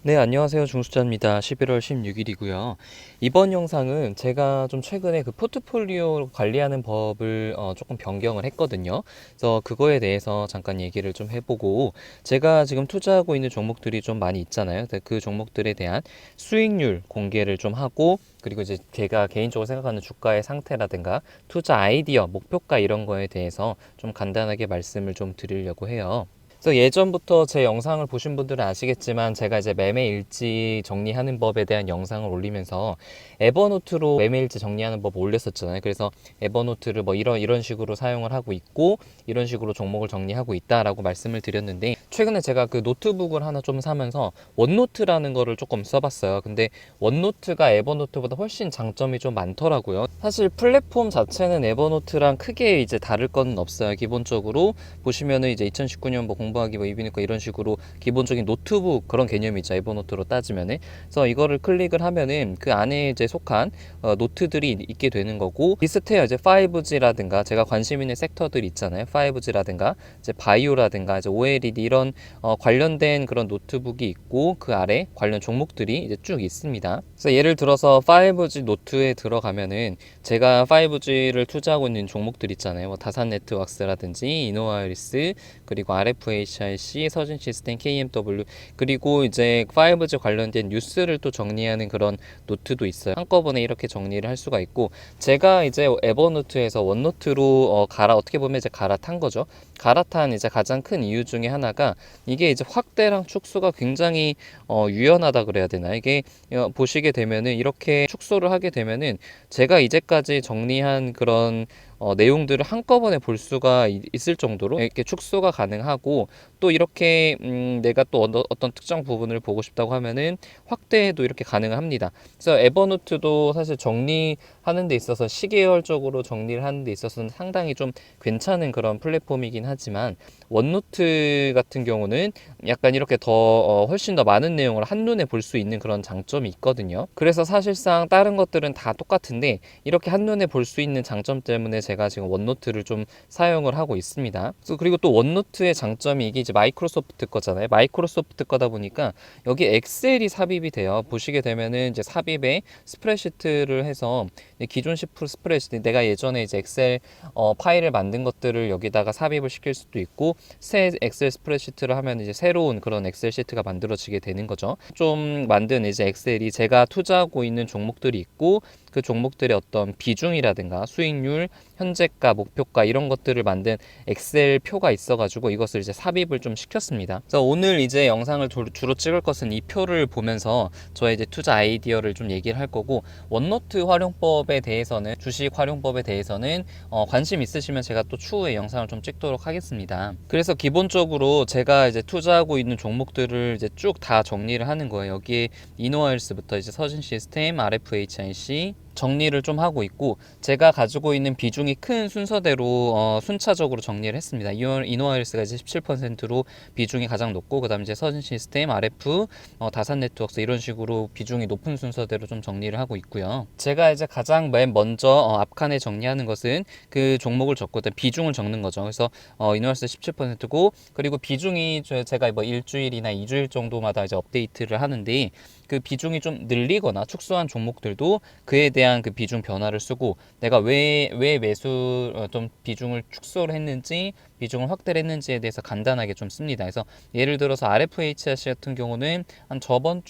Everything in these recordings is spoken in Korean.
네, 안녕하세요. 중수자입니다. 11월 16일이고요. 이번 영상은 제가 좀 최근에 그 포트폴리오 관리하는 법을 조금 변경을 했거든요. 그래서 그거에 대해서 잠깐 얘기를 좀 해보고, 제가 지금 투자하고 있는 종목들이 좀 많이 있잖아요. 그 종목들에 대한 수익률 공개를 좀 하고, 그리고 이제 제가 개인적으로 생각하는 주가의 상태라든가 투자 아이디어, 목표가 이런 거에 대해서 좀 간단하게 말씀을 좀 드리려고 해요. 그래서 예전부터 제 영상을 보신 분들은 아시겠지만 제가 이제 매매 일지 정리하는 법에 대한 영상을 올리면서 에버노트로 매매 일지 정리하는 법 올렸었잖아요. 그래서 에버노트를 뭐 이런 식으로 사용을 하고 있고 이런 식으로 종목을 정리하고 있다라고 말씀을 드렸는데, 최근에 제가 그 노트북을 하나 좀 사면서 원노트라는 거를 조금 써봤어요. 근데 원노트가 에버노트보다 훨씬 장점이 좀 많더라고요. 사실 플랫폼 자체는 에버노트랑 크게 이제 다를 건 없어요. 기본적으로 보시면은 이제 2019년 뭐 공부하기 뭐 이비인후과 이런 식으로 기본적인 노트북 그런 개념이죠. 에버노트로 따지면은. 그래서 이거를 클릭을 하면은 그 안에 이제 속한 노트들이 있게 되는 거고, 비슷해요. 이제 5G라든가 제가 관심 있는 섹터들 있잖아요. 5G라든가 이제 바이오라든가 이제 OLED 이런 관련된 그런 노트북이 있고, 그 아래 관련 종목들이 이제 쭉 있습니다. 그래서 예를 들어서 5G 노트에 들어가면은 제가 5G를 투자하고 있는 종목들 있잖아요. 뭐 다산 네트워크스라든지 이노와이리스, 그리고 RFHIC, 서진 시스템, KMW, 그리고 이제 5G 관련된 뉴스를 또 정리하는 그런 노트도 있어요. 한꺼번에 이렇게 정리를 할 수가 있고, 제가 이제 에버노트에서 원노트로 어떻게 보면 이제 갈아탄 거죠. 갈아탄 이제 가장 큰 이유 중에 하나가, 이게 이제 확대랑 축소가 굉장히 유연하다 그래야 되나. 이게 보시게 되면은 이렇게 축소를 하게 되면은 제가 이제까지 정리한 그런 내용들을 한꺼번에 볼 수가 있을 정도로 이렇게 축소가 가능하고, 또 이렇게 내가 또 어떤 특정 부분을 보고 싶다고 하면은 확대도 이렇게 가능합니다. 그래서 에버노트도 사실 정리하는 데 있어서 시계열적으로 정리를 하는 데 있어서는 상당히 좀 괜찮은 그런 플랫폼이긴 하지만, 원노트 같은 경우는 약간 이렇게 더 훨씬 더 많은 내용을 한눈에 볼 수 있는 그런 장점이 있거든요. 그래서 사실상 다른 것들은 다 똑같은데 이렇게 한눈에 볼 수 있는 장점 때문에 제가 지금 원노트를 좀 사용을 하고 있습니다. 그리고 또 원노트의 장점이, 이게 이제 마이크로소프트 거잖아요. 마이크로소프트 거다 보니까 여기 엑셀이 삽입이 돼요. 보시게 되면은 이제 삽입에 스프레드시트를 해서 기존 스프레드시트, 내가 예전에 이제 엑셀 파일을 만든 것들을 여기다가 삽입을 시킬 수도 있고, 새 엑셀 스프레드시트를 하면 이제 새로운 그런 엑셀 시트가 만들어지게 되는 거죠. 좀 만든 이제 엑셀이 제가 투자하고 있는 종목들이 있고, 그 종목들의 어떤 비중이라든가 수익률, 현재가, 목표가 이런 것들을 만든 엑셀 표가 있어가지고 이것을 이제 삽입을 좀 시켰습니다. 그래서 오늘 이제 영상을 주로 찍을 것은 이 표를 보면서 저의 이제 투자 아이디어를 좀 얘기를 할 거고, 원노트 활용법에 대해서는, 주식 활용법에 대해서는 관심 있으시면 제가 또 추후에 영상을 좀 찍도록 하겠습니다. 그래서 기본적으로 제가 이제 투자하고 있는 종목들을 이제 쭉 다 정리를 하는 거예요. 여기에 이노와일스부터 이제 서진 시스템, RFHIC 정리를 좀 하고 있고, 제가 가지고 있는 비중이 큰 순서대로 순차적으로 정리를 했습니다. 이노와일스가 이제 17%로 비중이 가장 높고, 그 다음에 이제 서진 시스템, RF, 다산 네트워크스 이런 식으로 비중이 높은 순서대로 좀 정리를 하고 있고요. 제가 이제 가장 맨 먼저 앞칸에 정리하는 것은 그 종목을 적고 비중을 적는 거죠. 그래서 이노와일스 17%고, 그리고 비중이 제가 뭐 일주일이나 2주일 정도마다 이제 업데이트를 하는데, 그 비중이 좀 늘리거나 축소한 종목들도 그에 대한 그 비중 변화를 쓰고, 내가 왜 매수 좀 비중을 축소를 했는지 비중을 확대를 했는지에 대해서 간단하게 좀 씁니다. 그래서 예를 들어서 RFHIC 같은 경우는 한 저저번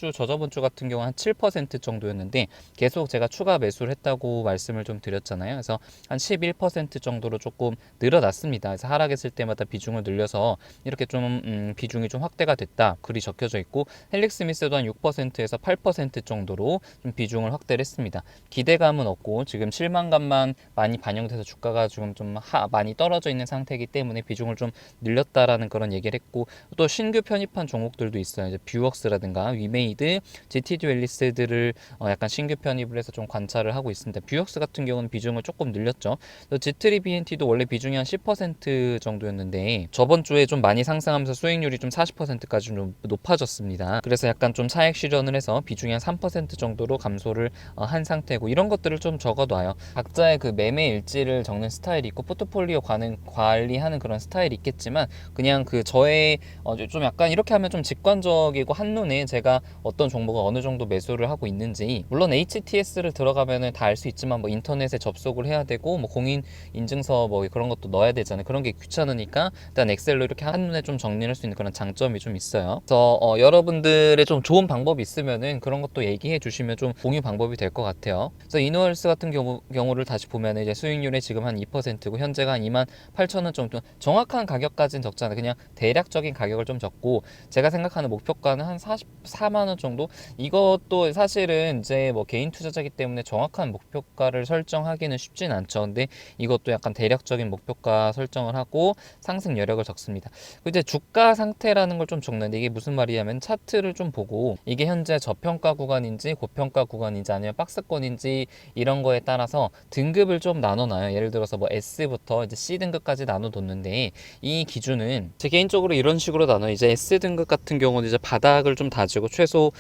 주 같은 경우 한 7% 정도였는데 계속 제가 추가 매수를 했다고 말씀을 좀 드렸잖아요. 그래서 한 11% 정도로 조금 늘어났습니다. 그래서 하락했을 때마다 비중을 늘려서 이렇게 좀 비중이 좀 확대가 됐다 글이 적혀져 있고, 헬릭스미스도 한 6%에서 8% 정도로 좀 비중을 확대를 했습니다. 기대감은 없고 지금 실망감만 많이 반영돼서 주가가 지금 좀 많이 떨어져 있는 상태이기 때문에 비중을 좀 늘렸다라는 그런 얘기를 했고, 또 신규 편입한 종목들도 있어요. 이제 뷰웍스라든가 위메이드, GTD 웰리스들을 약간 신규 편입을 해서 좀 관찰을 하고 있습니다. 뷰웍스 같은 경우는 비중을 조금 늘렸죠. G3 BNT도 원래 비중이 한 10% 정도였는데 저번 주에 좀 많이 상승하면서 수익률이 좀 40%까지 좀 높아졌습니다. 그래서 약간 좀 차익 실현을 해서 비중이 한 3% 정도로 감소를 한 상태고, 이런 것들을 좀 적어놔요. 각자의 그 매매 일지를 적는 스타일이 있고, 포트폴리오 관리하는 그런 그런 스타일이 있겠지만, 그냥 그 저의 좀 약간 이렇게 하면 좀 직관적이고 한눈에 제가 어떤 종목을 어느 정도 매수를 하고 있는지, 물론 HTS를 들어가면은 다 알 수 있지만 뭐 인터넷에 접속을 해야 되고 뭐 공인 인증서 뭐 그런 것도 넣어야 되잖아요. 그런 게 귀찮으니까 일단 엑셀로 이렇게 한눈에 좀 정리할 수 있는 그런 장점이 좀 있어요. 그래서 여러분들의 좀 좋은 방법이 있으면은 그런 것도 얘기해 주시면 좀 공유 방법이 될 것 같아요. 그래서 이노얼스 같은 경우를 다시 보면은 이제 수익률이 지금 한 2%고 현재가 한 28,000원 정도, 정확한 가격까지는 적잖아요. 그냥 대략적인 가격을 좀 적고, 제가 생각하는 목표가는 한 44만 원 정도. 이것도 사실은 이제 뭐 개인 투자자기 때문에 정확한 목표가를 설정하기는 쉽진 않죠. 근데 이것도 약간 대략적인 목표가 설정을 하고 상승 여력을 적습니다. 이제 주가 상태라는 걸 좀 적는데, 이게 무슨 말이냐면 차트를 좀 보고 이게 현재 저평가 구간인지 고평가 구간인지 아니면 박스권인지 이런 거에 따라서 등급을 좀 나눠놔요. 예를 들어서 뭐 S부터 이제 C 등급까지 나눠뒀는데, 이 기준은 제 개인적으로 이런 식으로 나눠요. 이제 S 등급 같은 경우는 이제 바닥을 좀 다지고 최소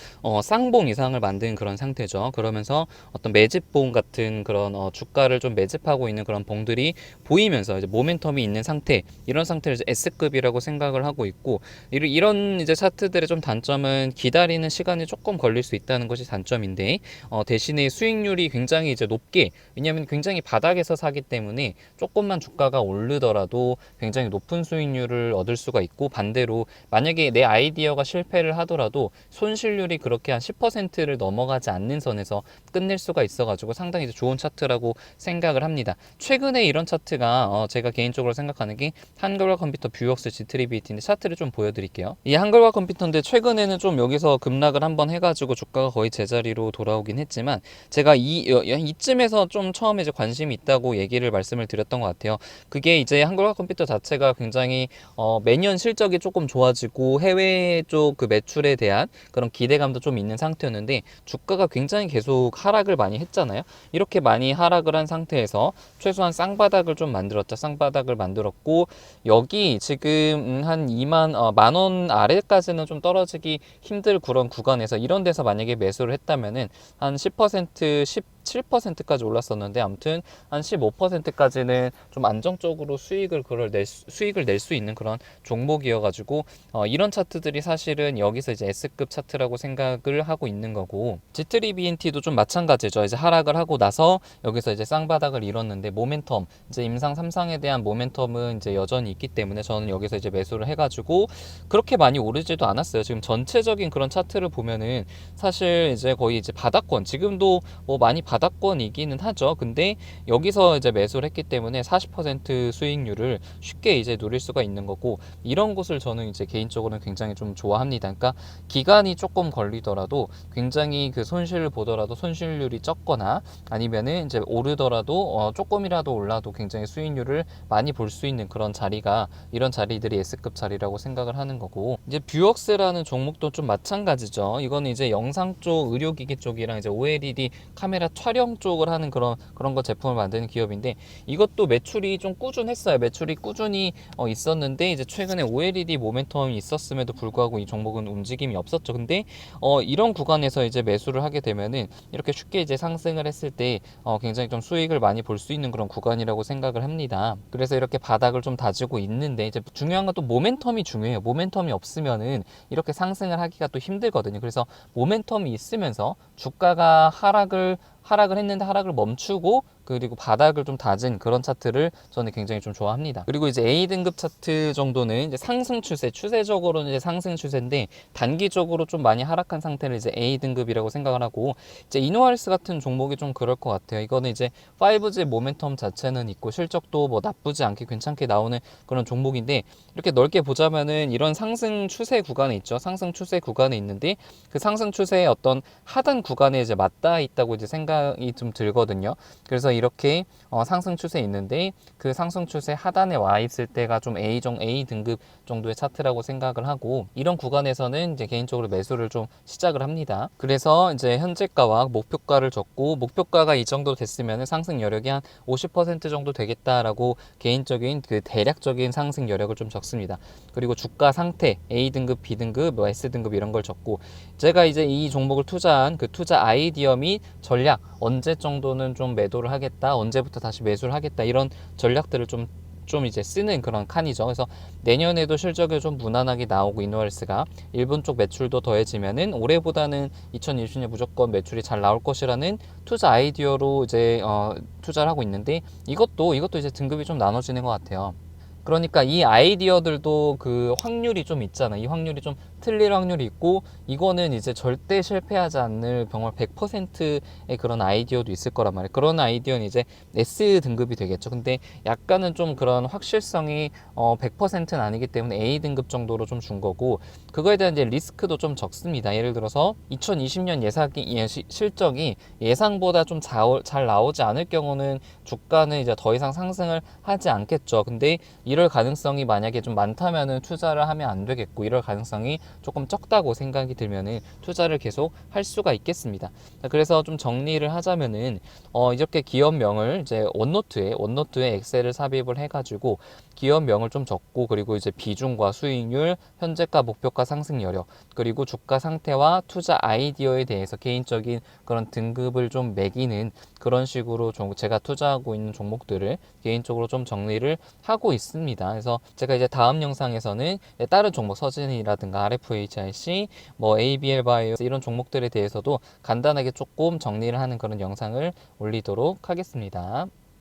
쌍봉 이상을 만든 그런 상태죠. 그러면서 어떤 매집봉 같은 그런 주가를 좀 매집하고 있는 그런 봉들이 보이면서 이제 모멘텀이 있는 상태, 이런 상태를 이제 S급이라고 생각을 하고 있고, 이런 이제 차트들의 좀 단점은 기다리는 시간이 조금 걸릴 수 있다는 것이 단점인데, 대신에 수익률이 굉장히 이제 높게, 왜냐하면 굉장히 바닥에서 사기 때문에 조금만 주가가 오르더라도 굉장히 높은 수익률을 얻을 수가 있고, 반대로 만약에 내 아이디어가 실패를 하더라도 손실률이 그렇게 한 10%를 넘어가지 않는 선에서 끝낼 수가 있어가지고 상당히 이제 좋은 차트라고 생각을 합니다. 최근에 이런 차트가 제가 개인적으로 생각하는 게 한글과 컴퓨터 뷰웍스 지트리비티인데, 차트를 좀 보여드릴게요. 이 한글과 컴퓨터인데 최근에는 좀 여기서 급락을 한번 해가지고 주가가 거의 제자리로 돌아오긴 했지만, 제가 이쯤에서 좀 처음에 이제 관심이 있다고 말씀을 드렸던 것 같아요. 그게 이제 한글과 컴퓨터 자체가 굉장히 매년 실적이 조금 좋아지고 해외 쪽 그 매출에 대한 그런 기대감도 좀 있는 상태였는데, 주가가 굉장히 계속 하락을 많이 했잖아요. 이렇게 많이 하락을 한 상태에서 최소한 쌍바닥을 좀 만들었죠. 쌍바닥을 만들었고, 여기 지금 한 2만 만원 아래까지는 좀 떨어지기 힘들 그런 구간에서, 이런 데서 만약에 매수를 했다면은 한 10%, 17%까지 올랐었는데, 아무튼 한 15%까지는 좀 안정적으로 수익을 낼 수 있는 그런 종목이어가지고, 이런 차트들이 사실은 여기서 이제 S급 차트라고 생각을 하고 있는 거고, G3BNT도 좀 마찬가지죠. 이제 하락을 하고 나서 여기서 이제 쌍바닥을 이뤘는데, 모멘텀, 이제 임상 3상에 대한 모멘텀은 이제 여전히 있기 때문에 저는 여기서 이제 매수를 해가지고 그렇게 많이 오르지도 않았어요. 지금 전체적인 그런 차트를 보면은 사실 이제 거의 이제 바닥권, 지금도 뭐 많이 바닥권이기는 하죠. 근데 여기서 이제 매수를 했기 때문에 40% 수익률을 쉽게 이제 누릴 수가 있는 거고, 이런 곳을 저는 이제 개인적으로는 굉장히 좀 좋아합니다. 그러니까 기간이 조금 걸리더라도 굉장히 그 손실을 보더라도 손실률이 적거나, 아니면은 이제 오르더라도 조금이라도 올라도 굉장히 수익률을 많이 볼 수 있는 그런 자리가, 이런 자리들이 S급 자리라고 생각을 하는 거고, 이제 뷰웍스라는 종목도 좀 마찬가지죠. 이거는 이제 영상 쪽, 의료기기 쪽이랑 이제 OLED 카메라 촬영 쪽을 하는 그런 거 제품을 만드는 기업인데, 이것도 매출이 좀 꾸준했어요. 매출이 꾸준히 있었는데, 이제 최근에 OLED 모멘텀이 있었음에도 불구하고 이 종목은 움직임이 없었죠. 근데 이런 구간에서 이제 매수를 하게 되면은 이렇게 쉽게 이제 상승을 했을 때 굉장히 좀 수익을 많이 볼 수 있는 그런 구간이라고 생각을 합니다. 그래서 이렇게 바닥을 좀 다지고 있는데, 이제 중요한 건 또 모멘텀이 중요해요. 모멘텀이 없으면은 이렇게 상승을 하기가 또 힘들거든요. 그래서 모멘텀이 있으면서 주가가 하락을 했는데 하락을 멈추고, 그리고 바닥을 좀 다진 그런 차트를 저는 굉장히 좀 좋아합니다. 그리고 이제 A등급 차트 정도는 이제 상승 추세적으로는 이제 상승 추세인데, 단기적으로 좀 많이 하락한 상태를 이제 A등급이라고 생각을 하고, 이제 이노알스 같은 종목이 좀 그럴 것 같아요. 이거는 이제 5G 모멘텀 자체는 있고 실적도 뭐 나쁘지 않게 괜찮게 나오는 그런 종목인데, 이렇게 넓게 보자면은 이런 상승 추세 구간에 있죠. 상승 추세 구간에 있는데, 그 상승 추세의 어떤 하단 구간에 이제 맞닿아 있다고 이제 생각이 좀 들거든요. 그래서 이렇게 상승 추세에 있는데, 그 상승 추세 하단에 와 있을 때가 좀 A 등급 정도의 차트라고 생각을 하고, 이런 구간에서는 이제 개인적으로 매수를 좀 시작을 합니다. 그래서 이제 현재가와 목표가를 적고, 목표가가 이 정도 됐으면 상승 여력이 한 50% 정도 되겠다라고 개인적인 그 대략적인 상승 여력을 좀 적습니다. 그리고 주가 상태, A 등급, B 등급, 뭐 S 등급 이런 걸 적고, 제가 이제 이 종목을 투자한 그 투자 아이디어 및 전략, 언제 정도는 좀 매도를 하겠다, 언제부터 다시 매수를 하겠다, 이런 전략들을 좀 좀 이제 쓰는 그런 칸이죠. 그래서 내년에도 실적이 좀 무난하게 나오고 이노알스가 일본 쪽 매출도 더해지면은 올해보다는 2020년 무조건 매출이 잘 나올 것이라는 투자 아이디어로 이제 투자를 하고 있는데 이것도 이제 등급이 좀 나눠지는 것 같아요. 그러니까 이 아이디어들도 그 확률이 좀 있잖아. 이 확률이 좀 틀릴 확률이 있고, 이거는 이제 절대 실패하지 않을 정말 100%의 그런 아이디어도 있을 거란 말이에요. 그런 아이디어는 이제 S 등급이 되겠죠. 근데 약간은 좀 그런 확실성이 100%는 아니기 때문에 A 등급 정도로 좀 준 거고, 그거에 대한 이제 리스크도 좀 적습니다. 예를 들어서 2020년 실적이 예상보다 좀 잘 나오지 않을 경우는 주가는 이제 더 이상 상승을 하지 않겠죠. 근데 이럴 가능성이 만약에 좀 많다면은 투자를 하면 안 되겠고, 이럴 가능성이 조금 적다고 생각이 들면은 투자를 계속 할 수가 있겠습니다. 그래서 좀 정리를 하자면은 이렇게 기업명을 이제 원노트에 엑셀을 삽입을 해가지고 기업명을 좀 적고, 그리고 이제 비중과 수익률, 현재가, 목표가, 상승 여력, 그리고 주가 상태와 투자 아이디어에 대해서 개인적인 그런 등급을 좀 매기는 그런 식으로 제가 투자하고 있는 종목들을 개인적으로 좀 정리를 하고 있습니다. 그래서 제가 이제 다음 영상에서는 다른 종목 서진이라든가 RFHIC, 뭐 ABL 바이오 이런 종목들에 대해서도 간단하게 조금 정리를 하는 그런 영상을 올리도록 하겠습니다.